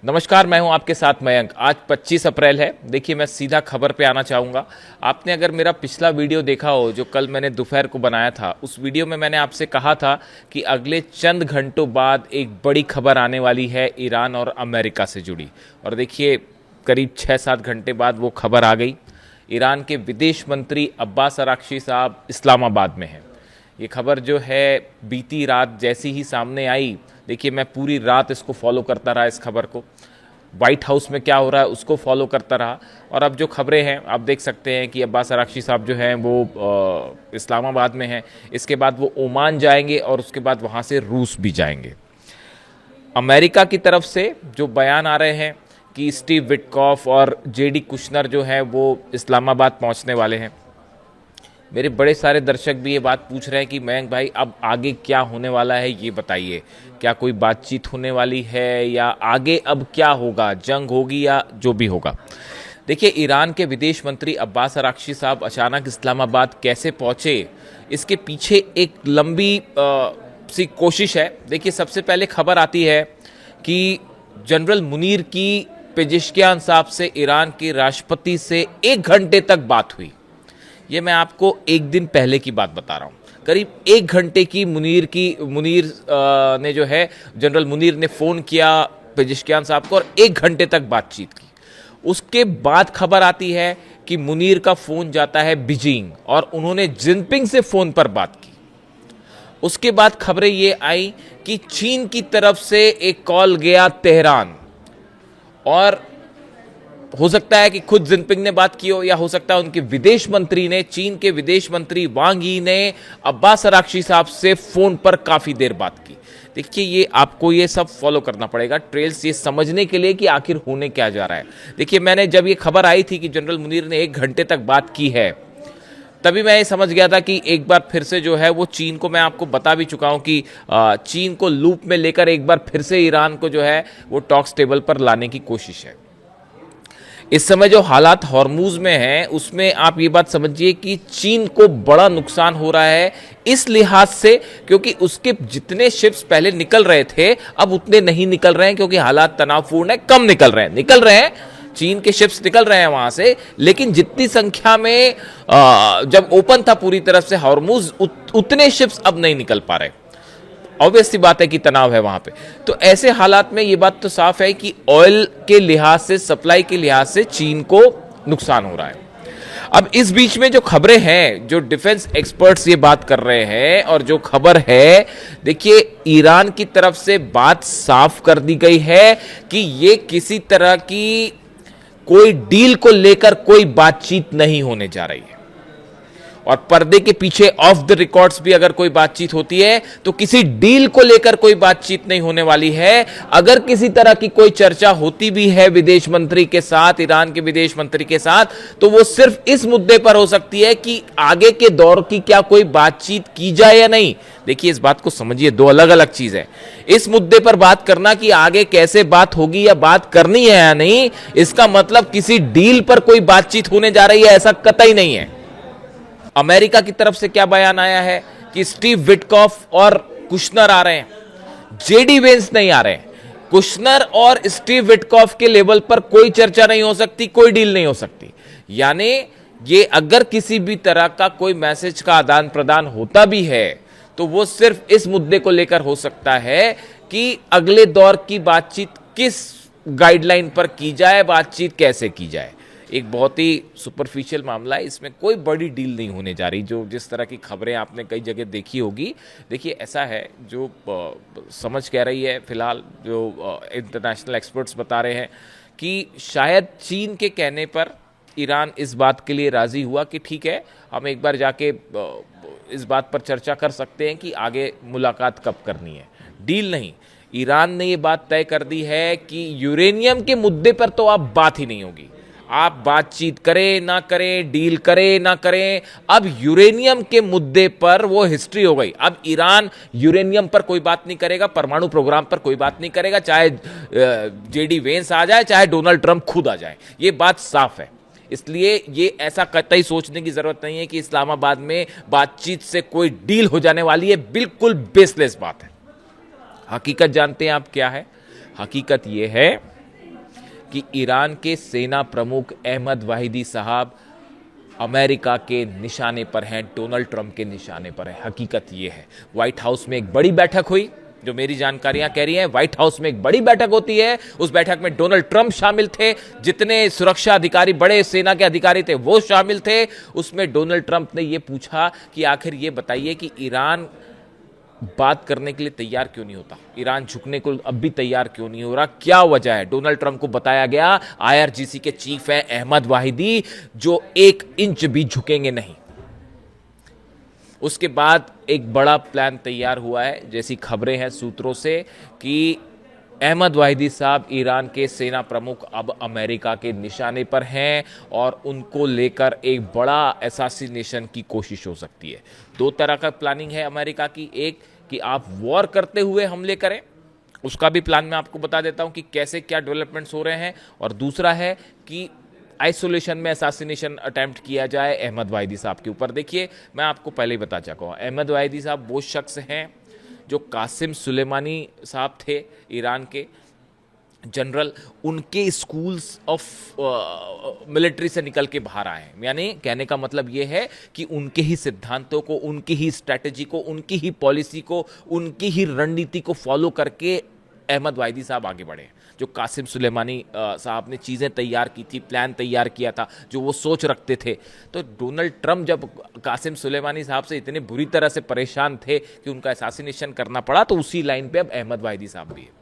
नमस्कार, मैं हूं आपके साथ मयंक। आज 25 अप्रैल है। देखिए, मैं सीधा खबर पे आना चाहूँगा। आपने अगर मेरा पिछला वीडियो देखा हो जो कल मैंने दोपहर को बनाया था, उस वीडियो में मैंने आपसे कहा था कि अगले चंद घंटों बाद एक बड़ी खबर आने वाली है ईरान और अमेरिका से जुड़ी। और देखिए, करीब 6-7 घंटे बाद वो खबर आ गई। ईरान के विदेश मंत्री अब्बास अराक्ची साहब इस्लामाबाद में हैं। ये खबर जो है बीती रात जैसी ही सामने आई, देखिए मैं पूरी रात इसको फॉलो करता रहा, इस खबर को। वाइट हाउस में क्या हो रहा है उसको फॉलो करता रहा। और अब जो खबरें हैं आप देख सकते हैं कि अब्बास अराक्ची साहब जो हैं वो इस्लामाबाद में हैं। इसके बाद वो ओमान जाएंगे और उसके बाद वहाँ से रूस भी जाएंगे। अमेरिका की तरफ से जो बयान आ रहे हैं कि स्टीव विटकॉफ और जेडी कुशनर जो हैं वो इस्लामाबाद पहुँचने वाले हैं। मेरे बड़े सारे दर्शक भी ये बात पूछ रहे हैं कि मयंक भाई, अब आगे क्या होने वाला है ये बताइए। क्या कोई बातचीत होने वाली है या आगे अब क्या होगा, जंग होगी या जो भी होगा। देखिए, ईरान के विदेश मंत्री अब्बास अराक्ची साहब अचानक इस्लामाबाद कैसे पहुंचे, इसके पीछे एक लंबी सी कोशिश है। देखिए, सबसे पहले खबर आती है कि जनरल मुनीर की पेजिशकियान साहब से ईरान के राष्ट्रपति से 1 घंटे तक बात हुई। ये मैं आपको एक दिन पहले की बात बता रहा हूँ। करीब 1 घंटे की मुनीर ने जो है, जनरल मुनीर ने फ़ोन किया पेजिशकियान साहब को और 1 घंटे तक बातचीत की। उसके बाद खबर आती है कि मुनीर का फ़ोन जाता है बीजिंग और उन्होंने जिनपिंग से फ़ोन पर बात की। उसके बाद खबरें ये आई कि चीन की तरफ से एक कॉल गया तेहरान, और हो सकता है कि खुद जिनपिंग ने बात की हो या हो सकता है उनके विदेश मंत्री ने, चीन के विदेश मंत्री वांग यी ने अब्बास अराक्ची साहब से फोन पर काफी देर बात की। देखिए, ये आपको ये सब फॉलो करना पड़ेगा, ट्रेल्स, ये समझने के लिए कि आखिर होने क्या जा रहा है। देखिए, मैंने जब ये खबर आई थी कि जनरल मुनीर ने 1 घंटे तक बात की है, तभी मैं ये समझ गया था कि एक बार फिर से जो है वो चीन को, मैं आपको बता भी चुका हूं कि चीन को लूप में लेकर एक बार फिर से ईरान को जो है वो टॉक्स टेबल पर लाने की कोशिश है। इस समय जो हालात हॉर्मूज में हैं उसमें आप ये बात समझिए कि चीन को बड़ा नुकसान हो रहा है इस लिहाज से, क्योंकि उसके जितने शिप्स पहले निकल रहे थे अब उतने नहीं निकल रहे हैं, क्योंकि हालात तनावपूर्ण है, कम निकल रहे हैं। चीन के शिप्स निकल रहे हैं वहां से, लेकिन जितनी संख्या में जब ओपन था पूरी तरफ से हॉर्मूज, उतने शिप्स अब नहीं निकल पा रहे। ऑब्वियस सी बात है कि तनाव है वहां पे। तो ऐसे हालात में ये बात तो साफ है कि ऑयल के लिहाज से, सप्लाई के लिहाज से चीन को नुकसान हो रहा है। अब इस बीच में जो खबरें हैं, जो डिफेंस एक्सपर्ट्स ये बात कर रहे हैं और जो खबर है, देखिए ईरान की तरफ से बात साफ कर दी गई है कि ये किसी तरह की कोई डील को लेकर कोई बातचीत नहीं होने जा रही है। और पर्दे के पीछे ऑफ द रिकॉर्ड्स भी अगर कोई बातचीत होती है तो किसी डील को लेकर कोई बातचीत नहीं होने वाली है। अगर किसी तरह की कोई चर्चा होती भी है विदेश मंत्री के साथ, ईरान के विदेश मंत्री के साथ, तो वो सिर्फ इस मुद्दे पर हो सकती है कि आगे के दौर की क्या कोई बातचीत की जाए या नहीं। देखिए, इस बात को समझिए, 2 अलग अलग चीज है। इस मुद्दे पर बात करना कि आगे कैसे बात होगी या बात करनी है या नहीं, इसका मतलब किसी डील पर कोई बातचीत होने जा रही है, ऐसा कतई नहीं है। अमेरिका की तरफ से क्या बयान आया है कि स्टीव विटकॉफ और कुशनर आ रहे हैं, जेडी वेंस नहीं आ रहे हैं। कुशनर और स्टीव विटकॉफ के लेवल पर कोई चर्चा नहीं हो सकती, कोई डील नहीं हो सकती। यानी ये अगर किसी भी तरह का कोई मैसेज का आदान प्रदान होता भी है तो वो सिर्फ इस मुद्दे को लेकर हो सकता है कि अगले दौर की बातचीत किस गाइडलाइन पर की जाए, बातचीत कैसे की जाए। एक बहुत ही सुपरफिशियल मामला है, इसमें कोई बड़ी डील नहीं होने जा रही। जो जिस तरह की खबरें आपने कई जगह देखी होगी, देखिए ऐसा है, जो समझ कह रही है फिलहाल, जो इंटरनेशनल एक्सपर्ट्स बता रहे हैं कि शायद चीन के कहने पर ईरान इस बात के लिए राजी हुआ कि ठीक है, हम एक बार जाके इस बात पर चर्चा कर सकते हैं कि आगे मुलाकात कब करनी है, डील नहीं। ईरान ने ये बात तय कर दी है कि यूरेनियम के मुद्दे पर तो अब बात ही नहीं होगी। आप बातचीत करें ना करें, डील करें ना करें, अब यूरेनियम के मुद्दे पर वो हिस्ट्री हो गई। अब ईरान यूरेनियम पर कोई बात नहीं करेगा, परमाणु प्रोग्राम पर कोई बात नहीं करेगा, चाहे जेडी वेंस आ जाए, चाहे डोनाल्ड ट्रंप खुद आ जाए। ये बात साफ है। इसलिए ये ऐसा कतई सोचने की जरूरत नहीं है कि इस्लामाबाद में बातचीत से कोई डील हो जाने वाली है। बिल्कुल बेसलेस बात है। हकीकत जानते हैं आप क्या है? हकीकत ये है कि ईरान के सेना प्रमुख अहमद वाहिदी साहब अमेरिका के निशाने पर हैं, डोनाल्ड ट्रंप के निशाने पर हैं। हकीकत ये है, व्हाइट हाउस में एक बड़ी बैठक हुई, जो मेरी जानकारियां कह रही हैं व्हाइट हाउस में एक बड़ी बैठक होती है, उस बैठक में डोनाल्ड ट्रंप शामिल थे, जितने सुरक्षा अधिकारी बड़े सेना के अधिकारी थे वो शामिल थे। उसमें डोनाल्ड ट्रंप ने यह पूछा कि आखिर ये बताइए कि ईरान बात करने के लिए तैयार क्यों नहीं होता, ईरान झुकने को अब भी तैयार क्यों नहीं हो रहा, क्या वजह है। डोनाल्ड ट्रंप को बताया गया आईआरजीसी के चीफ हैं अहमद वाहिदी, जो 1 इंच भी झुकेंगे नहीं। उसके बाद एक बड़ा प्लान तैयार हुआ है, जैसी खबरें हैं सूत्रों से, कि अहमद वाहिदी साहब ईरान के सेना प्रमुख अब अमेरिका के निशाने पर हैं और उनको लेकर एक बड़ा असैसिनेशन की कोशिश हो सकती है। 2 तरह का प्लानिंग है अमेरिका की, एक कि आप वॉर करते हुए हमले करें, उसका भी प्लान मैं आपको बता देता हूं कि कैसे क्या डेवलपमेंट्स हो रहे हैं, और दूसरा है कि आइसोलेशन में असैसिनेशन अटेम्प्ट किया जाए अहमद वाहिदी साहब के ऊपर। देखिए, मैं आपको पहले ही बता चुका हूं, अहमद वाहिदी साहब वो शख्स हैं जो कासिम सुलेमानी साहब थे ईरान के जनरल, उनके स्कूल्स ऑफ मिलिट्री से निकल के बाहर आए हैं। यानी कहने का मतलब ये है कि उनके ही सिद्धांतों को, उनकी ही स्ट्रैटेजी को, उनकी ही पॉलिसी को, उनकी ही रणनीति को फॉलो करके अहमद वाहिदी साहब आगे बढ़े। जो कासिम सुलेमानी साहब ने चीज़ें तैयार की थी, प्लान तैयार किया था, जो वो सोच रखते थे, तो डोनाल्ड ट्रंप जब कासिम सुलेमानी साहब से इतने बुरी तरह से परेशान थे कि उनका असैसिनेशन करना पड़ा, तो उसी लाइन पे अब अहमद वाहिदी साहब भी है।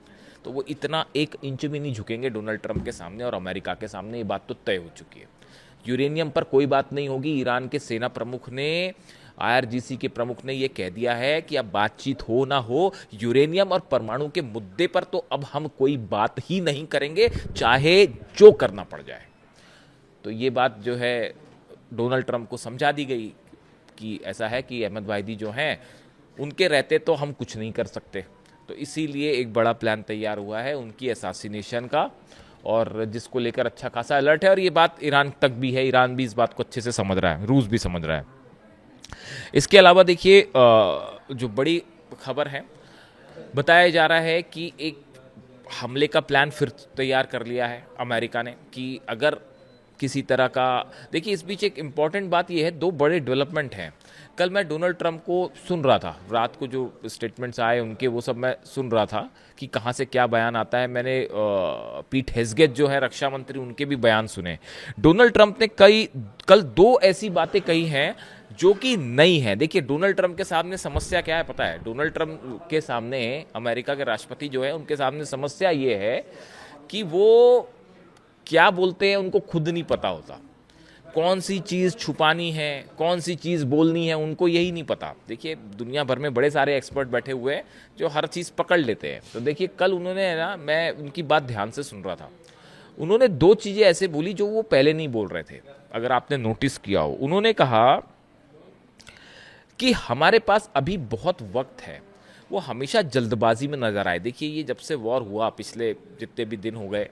तो वो इतना 1 इंच भी नहीं झुकेंगे डोनाल्ड ट्रंप के सामने और अमेरिका के सामने, ये बात तो तय हो चुकी है। यूरेनियम पर कोई बात नहीं होगी। ईरान के सेना प्रमुख ने, आईआरजीसी के प्रमुख ने यह कह दिया है कि अब बातचीत हो ना हो, यूरेनियम और परमाणु के मुद्दे पर तो अब हम कोई बात ही नहीं करेंगे, चाहे जो करना पड़ जाए। तो ये बात जो है डोनाल्ड ट्रंप को समझा दी गई कि ऐसा है कि अहमद वाहिदी जो हैं, उनके रहते तो हम कुछ नहीं कर सकते। तो इसीलिए एक बड़ा प्लान तैयार हुआ है उनकी असैसिनेशन का, और जिसको लेकर अच्छा खासा अलर्ट है, और ये बात ईरान तक भी है, ईरान भी इस बात को अच्छे से समझ रहा है, रूस भी समझ रहा है। इसके अलावा देखिए, जो बड़ी खबर है, बताया जा रहा है कि एक हमले का प्लान फिर तैयार कर लिया है अमेरिका ने, कि अगर किसी तरह का, देखिए इस बीच एक इम्पॉर्टेंट बात यह है, 2 बड़े डेवलपमेंट हैं। कल मैं डोनाल्ड ट्रंप को सुन रहा था, रात को जो स्टेटमेंट्स आए उनके, वो सब मैं सुन रहा था कि कहाँ से क्या बयान आता है। मैंने पीट हेग्सेथ जो है रक्षा मंत्री, उनके भी बयान सुने। डोनाल्ड ट्रंप ने कल 2 ऐसी बातें कही हैं जो कि नई है। देखिए, डोनाल्ड ट्रंप के सामने समस्या क्या है पता है? डोनाल्ड ट्रंप के सामने, अमेरिका के राष्ट्रपति जो है, उनके सामने समस्या ये है कि वो क्या बोलते हैं उनको खुद नहीं पता होता, कौन सी चीज़ छुपानी है, कौन सी चीज़ बोलनी है, उनको यही नहीं पता। देखिए, दुनिया भर में बड़े सारे एक्सपर्ट बैठे हुए हैं जो हर चीज़ पकड़ लेते हैं। तो देखिए, कल उन्होंने ना, मैं उनकी बात ध्यान से सुन रहा था, उन्होंने 2 चीज़ें ऐसे बोली जो वो पहले नहीं बोल रहे थे, अगर आपने नोटिस किया हो। उन्होंने कहा कि हमारे पास अभी बहुत वक्त है, वो हमेशा जल्दबाजी में नजर आए। देखिए, ये जब से वॉर हुआ, पिछले जितने भी दिन हो गए,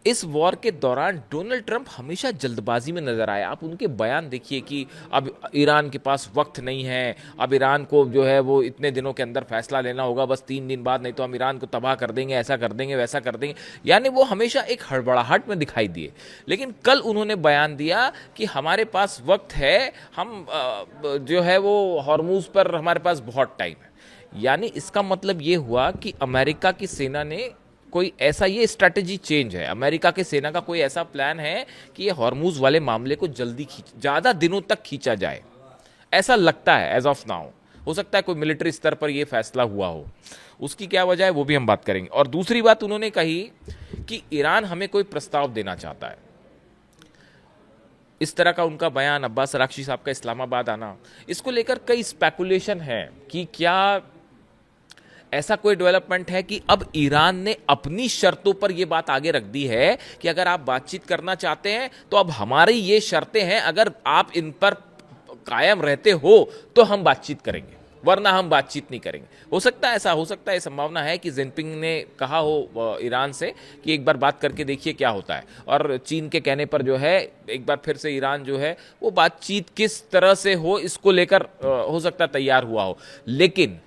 इस वॉर के दौरान डोनाल्ड ट्रंप हमेशा जल्दबाजी में नजर आए। आप उनके बयान देखिए कि अब ईरान के पास वक्त नहीं है, अब ईरान को जो है वो इतने दिनों के अंदर फैसला लेना होगा, बस 3 दिन बाद, नहीं तो हम ईरान को तबाह कर देंगे, ऐसा कर देंगे, वैसा कर देंगे। यानी वो हमेशा एक हड़बड़ाहट में दिखाई दिए। लेकिन कल उन्होंने बयान दिया कि हमारे पास वक्त है, हम जो है वो हॉर्मूज पर हमारे पास बहुत टाइम है। यानी इसका मतलब ये हुआ कि अमेरिका की सेना ने कोई ऐसा, ये स्ट्रैटेजी चेंज है, अमेरिका के सेना का कोई ऐसा प्लान है कि ये हॉर्मूज वाले मामले को जल्दी ज़्यादा दिनों तक खींचा जाए, ऐसा लगता है एज ऑफ नाउ। हो सकता है कोई मिलिट्री स्तर पर ये फैसला हुआ हो, उसकी क्या वजह है वो भी हम बात करेंगे। और दूसरी बात उन्होंने कही कि ईरान हमें कोई प्रस्ताव देना चाहता है। इस तरह का उनका बयान, अब्बास अराक्ची साहब का इस्लामाबाद आना, इसको लेकर कई स्पेकुलेशन है कि क्या ऐसा कोई डेवलपमेंट है कि अब ईरान ने अपनी शर्तों पर यह बात आगे रख दी है कि अगर आप बातचीत करना चाहते हैं तो अब हमारी ये शर्तें हैं, अगर आप इन पर कायम रहते हो तो हम बातचीत करेंगे, वरना हम बातचीत नहीं करेंगे। हो सकता है ऐसा, हो सकता है, संभावना है कि जिनपिंग ने कहा हो ईरान से कि एक बार बात करके देखिए क्या होता है, और चीन के कहने पर जो है एक बार फिर से ईरान जो है वो बातचीत किस तरह से हो इसको लेकर हो सकता है तैयार हुआ हो। लेकिन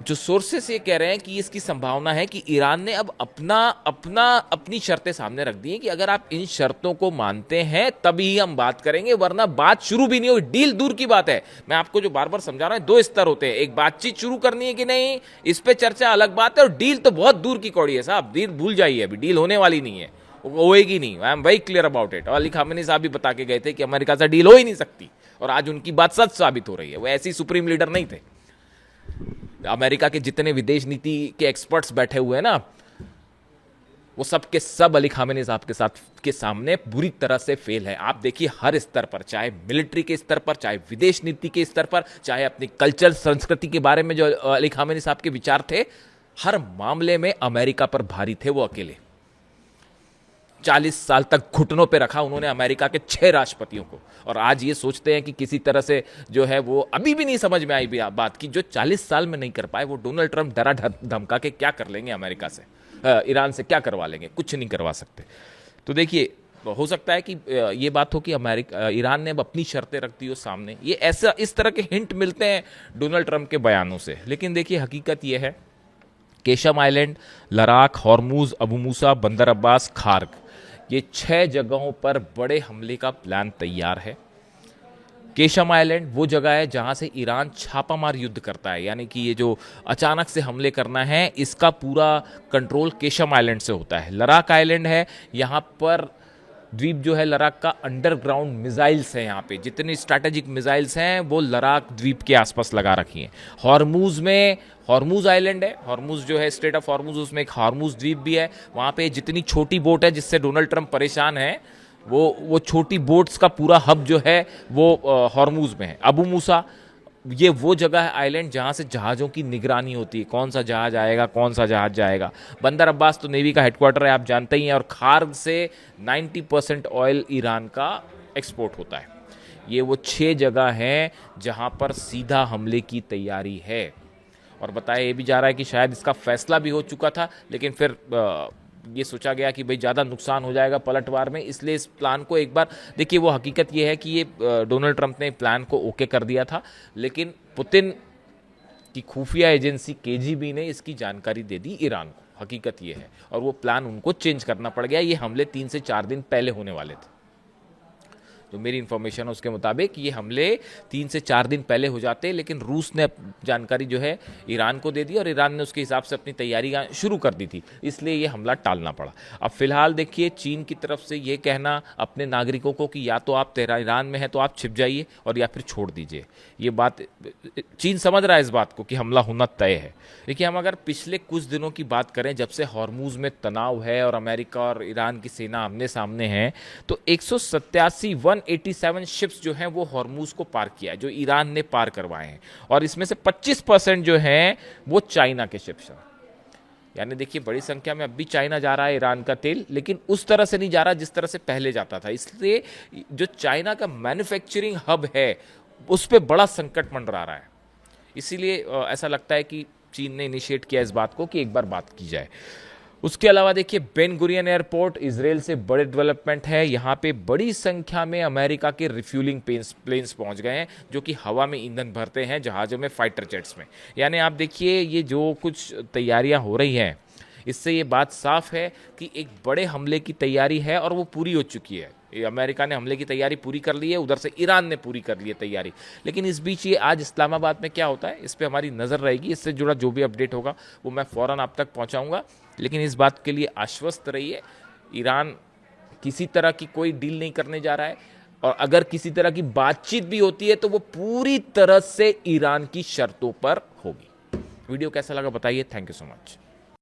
जो सोर्सेस ये कह रहे हैं कि इसकी संभावना है कि ईरान ने अब अपनी शर्तें सामने रख दी हैं कि अगर आप इन शर्तों को मानते हैं तभी हम बात करेंगे, वरना बात शुरू भी नहीं होगी। डील दूर की बात है। मैं आपको जो बार बार समझा रहा हूं, दो स्तर होते हैं, एक बातचीत शुरू करनी है कि नहीं, इस पे चर्चा अलग बात है, और डील तो बहुत दूर की कौड़ी है साहब। डील भूल जाइए, अभी डील होने वाली नहीं है, होएगी नहीं। I am very clear about it. Ali Khamenei साहब भी बता के गए थे कि अमेरिका से डील हो ही नहीं सकती, और आज उनकी बात सच साबित हो रही है। वो ऐसी सुप्रीम लीडर नहीं थे। अमेरिका के जितने विदेश नीति के एक्सपर्ट्स बैठे हुए हैं ना, वो सब के सब अली खामेनी साहब के सामने बुरी तरह से फेल है। आप देखिए हर स्तर पर, चाहे मिलिट्री के स्तर पर, चाहे विदेश नीति के स्तर पर, चाहे अपनी कल्चर संस्कृति के बारे में जो अली खामेनी साहब के विचार थे, हर मामले में अमेरिका पर भारी थे वो अकेले। 40 साल तक घुटनों पे रखा उन्होंने अमेरिका के 6 राष्ट्रपतियों को, और आज ये सोचते हैं कि किसी तरह से जो है वो अभी भी नहीं समझ में आई बात की जो 40 साल में नहीं कर पाए, वो डोनाल्ड ट्रंप डरा धमका के क्या कर लेंगे अमेरिका से, ईरान से क्या करवा लेंगे, कुछ नहीं करवा सकते। तो देखिए, हो सकता है कि ये बात हो कि ईरान ने अब अपनी शर्तें रख दी हो सामने। ये ऐसा इस तरह के हिंट मिलते हैं डोनाल्ड ट्रंप के बयानों से, लेकिन देखिए हकीकत यह है, Qeshm island, Larak, Hormuz, Abu Musa, Bandar Abbas, Kharg, ये 6 जगहों पर बड़े हमले का प्लान तैयार है। केशम आइलैंड वो जगह है जहां से ईरान छापामार युद्ध करता है, यानी कि ये जो अचानक से हमले करना है, इसका पूरा कंट्रोल केशम आइलैंड से होता है। लद्दाख आइलैंड है, यहाँ पर द्वीप जो है लद्दाख का, अंडरग्राउंड मिसाइल्स हैं, यहाँ पे जितनी स्ट्रैटेजिक मिसाइल्स हैं वो लद्दाख द्वीप के आसपास लगा रखी हैं। हॉर्मुज में हॉर्मुज आइलैंड है, हॉर्मुज जो है स्टेट ऑफ हॉर्मुज, उसमें एक हॉर्मुज द्वीप भी है। वहाँ पे जितनी छोटी बोट है जिससे डोनाल्ड ट्रंप परेशान है, वो छोटी बोट्स का पूरा हब जो है वो हॉर्मुज में है। अबू मूसा, ये वो जगह है आइलैंड जहां से जहाज़ों की निगरानी होती है, कौन सा जहाज आएगा, कौन सा जहाज जाएगा। बंदर अब्बास तो नेवी का हेडक्वार्टर है, आप जानते ही हैं, और खार्ग से 90% ऑयल ईरान का एक्सपोर्ट होता है। ये वो 6 जगह हैं जहां पर सीधा हमले की तैयारी है, और बताया ये भी जा रहा है कि शायद इसका फैसला भी हो चुका था, लेकिन फिर ये सोचा गया कि भाई ज़्यादा नुकसान हो जाएगा पलटवार में, इसलिए इस प्लान को एक बार देखिए। वो हकीकत ये है कि ये डोनाल्ड ट्रंप ने प्लान को ओके कर दिया था, लेकिन पुतिन की खुफिया एजेंसी केजीबी ने इसकी जानकारी दे दी ईरान को। हकीकत ये है, और वो प्लान उनको चेंज करना पड़ गया। ये हमले 3 से 4 दिन पहले होने वाले थे। जो मेरी इन्फॉर्मेशन है उसके मुताबिक ये हमले 3 से 4 दिन पहले हो जाते, लेकिन रूस ने जानकारी जो है ईरान को दे दी, और ईरान ने उसके हिसाब से अपनी तैयारी शुरू कर दी थी, इसलिए ये हमला टालना पड़ा। अब फिलहाल देखिए चीन की तरफ से ये कहना अपने नागरिकों को कि या तो आप ईरान में हैं तो आप छिप जाइए, और या फिर छोड़ दीजिए। ये बात चीन समझ रहा है इस बात को कि हमला होना तय है। देखिए, हम अगर पिछले कुछ दिनों की बात करें, जब से हॉर्मुज में तनाव है और अमेरिका और ईरान की सेना आमने सामने है, तो 187 शिप्स जो हैं वो हॉर्मुज को पार किया है, जो ईरान ने पार करवाए हैं, और इसमें से 25% जो हैं वो चाइना के शिप्स हैं। यानी देखिए, बड़ी संख्या में अब भी चाइना जा रहा है ईरान का तेल, लेकिन उस तरह से नहीं जा रहा जिस तरह से पहले जाता था। इसलिए जो चाइना का मैन्युफैक्चरिंग हब है उस पर बड़ा संकट मंडरा रहा है। इसीलिए ऐसा लगता है कि चीन ने इनिशिएट किया इस बात को कि एक बार बात की जाए। उसके अलावा देखिए, बेन गुरियन एयरपोर्ट इजराइल से बड़े डेवलपमेंट है। यहाँ पे बड़ी संख्या में अमेरिका के रिफ्यूलिंग प्लेन्स पहुँच गए हैं, जो कि हवा में ईंधन भरते हैं जहाज़ों में, फाइटर जेट्स में। यानी आप देखिए, ये जो कुछ तैयारियाँ हो रही हैं, इससे ये बात साफ है कि एक बड़े हमले की तैयारी है, और वो पूरी हो चुकी है। अमेरिका ने हमले की तैयारी पूरी कर ली है, उधर से ईरान ने पूरी कर ली है तैयारी। लेकिन इस बीच ये आज इस्लामाबाद में क्या होता है, इस पर हमारी नज़र रहेगी। इससे जुड़ा जो भी अपडेट होगा वो मैं फ़ौरन आप तक पहुंचाऊंगा। लेकिन इस बात के लिए आश्वस्त रहिए, ईरान किसी तरह की कोई डील नहीं करने जा रहा है, और अगर किसी तरह की बातचीत भी होती है तो वो पूरी तरह से ईरान की शर्तों पर होगी। वीडियो कैसा लगा बताइए। Thank you so much.